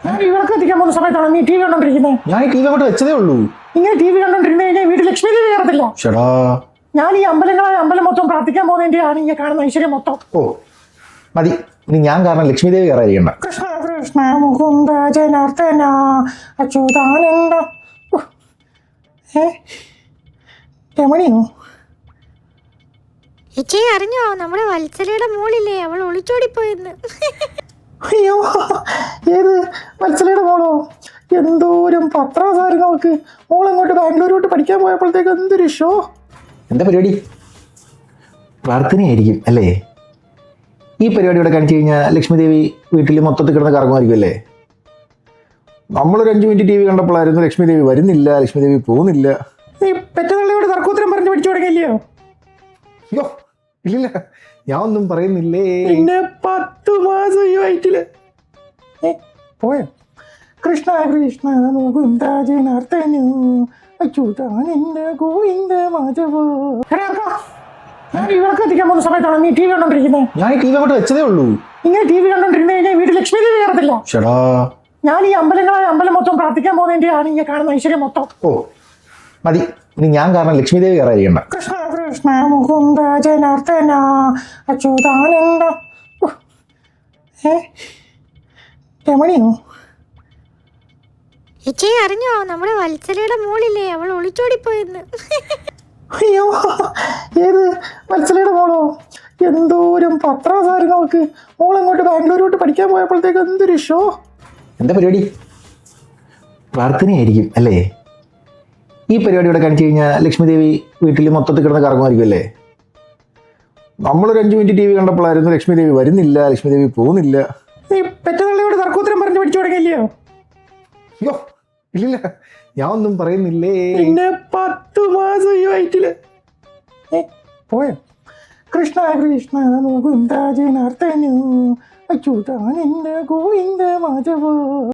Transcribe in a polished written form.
ഞാൻ ഇവർക്ക് എത്തിക്കാൻ പോകുന്ന സമയത്താണ് നീ ടി വി കണ്ടോണ്ടിരിക്കുന്നത്. ഞാൻ ഈ ടി വി അങ്ങോട്ട് വെച്ചതേ ഉള്ളൂ. ഇങ്ങനെ ടി വി കണ്ടോണ്ടിരുന്ന് കഴിഞ്ഞാൽ വീട്ടിൽ ലക്ഷ്മി ദേവി കയറത്തില്ല. ചേടാ, ഞാൻ ഈ അമ്പലം മൊത്തം പ്രാർത്ഥിക്കാൻ പോകുന്നതിന്റെയാണ് ഈ കാണുന്ന ഐശ്വര്യം മൊത്തം. ഓ മതി, ഇനി ഞാൻ കാരണം ലക്ഷ്മി ദേവി കയറാതിരിക്കണ്ട. കൃഷ്ണ കൃഷ്ണ മുകുന്ദ ജനാർദ്ദന അച്യുതാനന്ദ. രമണിയോ? ചേച്ചി അറിഞ്ഞോ, നമ്മുടെ വത്സലയുടെ മോളില്ലേ, അവൾ ഒളിച്ചോടിപ്പോയെന്ന്. അയ്യോ, ഏത് വത്സലയുടെ മോളോ? എന്തോരം പത്രാസാരങ്ങൾക്ക് മോളങ്ങോട്ട് ബാംഗ്ലൂരോട്ട് പഠിക്കാൻ പോയപ്പോഴത്തേക്ക് എന്തൊരു ഷോ. എന്താ പരിപാടി? പ്രാർത്ഥനയായിരിക്കും അല്ലേ? ഈ പരിപാടി ഇവിടെ കാണിച്ചു കഴിഞ്ഞാൽ ലക്ഷ്മി ദേവി വീട്ടിൽ മൊത്തത്തിൽ കിടന്ന് കറങ്ങുമായിരിക്കും അല്ലേ? നമ്മളൊരു 5 മിനിറ്റ് ടി വി കണ്ടപ്പോഴായിരുന്നു ലക്ഷ്മി ദേവി വരുന്നില്ല, ലക്ഷ്മി ദേവി പോകുന്നില്ല. നീ പെറ്റതള്ളയോട് തർക്കോത്തരം പറഞ്ഞ് പഠിച്ചു തുടങ്ങിയില്ലയോ? അയ്യോ ഇല്ലില്ല, ഞാൻ ഒന്നും പറയുന്നില്ലേ. പിന്നെ 10 മാസം ഈ വയറ്റില് പോയോ? കൃഷ്ണ കൃഷ്ണ മുകുന്ദ ജനാർദ്ദന അച്യുതാനന്ദ ഗോവിന്ദ മാധവ. ഞാൻ ഇവർക്ക് എത്തിക്കാൻ പോകുന്ന സമയത്താണ് നീ ടി വി കണ്ടോണ്ടിരിക്കുന്നത്. ഞാൻ ഈ ടി വി അങ്ങോട്ട് വെച്ചതേ ഉള്ളൂ. ഇങ്ങനെ ടി വി കണ്ടോണ്ടിരുന്ന് കഴിഞ്ഞാൽ വീട്ടിൽ ലക്ഷ്മി ദേവി കയറത്തില്ല. ചേടാ, ഞാൻ ഈ അമ്പലം മൊത്തം പ്രാർത്ഥിക്കാൻ പോകുന്നതിന്റെയാണ് ഈ കാണുന്ന ഐശ്വര്യം മൊത്തം. ഓ മതി, ഇനി ഞാൻ കാരണം ലക്ഷ്മി ദേവി കയറാതിരിക്കണ്ട. കൃഷ്ണ കൃഷ്ണ മുകുന്ദ ജനാർദ്ദന അച്യുതാനന്ദ. രമണിയോ? ചേച്ചി അറിഞ്ഞോ, നമ്മുടെ വത്സലയുടെ മോളില്ലേ, അവൾ ഒളിച്ചോടിപ്പോയെന്ന്. അയ്യോ, ഏത് വത്സലയുടെ മോളോ? എന്തോരം പത്രാസാരങ്ങൾക്ക് മോളങ്ങോട്ട് ബാംഗ്ലൂരോട്ട് പഠിക്കാൻ പോയപ്പോഴത്തേക്ക് എന്തൊരു ഷോ. എന്താ പരിപാടി? പ്രാർത്ഥനയായിരിക്കും അല്ലേ? ഈ പരിപാടി ഇവിടെ കാണിച്ചു കഴിഞ്ഞാൽ ലക്ഷ്മി ദേവി വീട്ടിൽ മൊത്തത്തിൽ കിടന്ന് കറങ്ങുമായിരിക്കും അല്ലേ? നമ്മളൊരു 5 മിനിറ്റ് ടി വി കണ്ടപ്പോഴായിരുന്നു ലക്ഷ്മി ദേവി വരുന്നില്ല, ലക്ഷ്മി ദേവി പോകുന്നില്ല. നീ പെറ്റതള്ളയോട് തർക്കോത്തരം പറഞ്ഞ് പഠിച്ചു തുടങ്ങിയില്ലയോ? അയ്യോ ഇല്ലില്ല, ഞാൻ ഒന്നും പറയുന്നില്ലേ. പിന്നെ 10 മാസം ഈ വയറ്റില് പോയോ? കൃഷ്ണ കൃഷ്ണ മുകുന്ദ ജനാർദ്ദന അച്യുതാനന്ദ ഗോവിന്ദ മാധവ.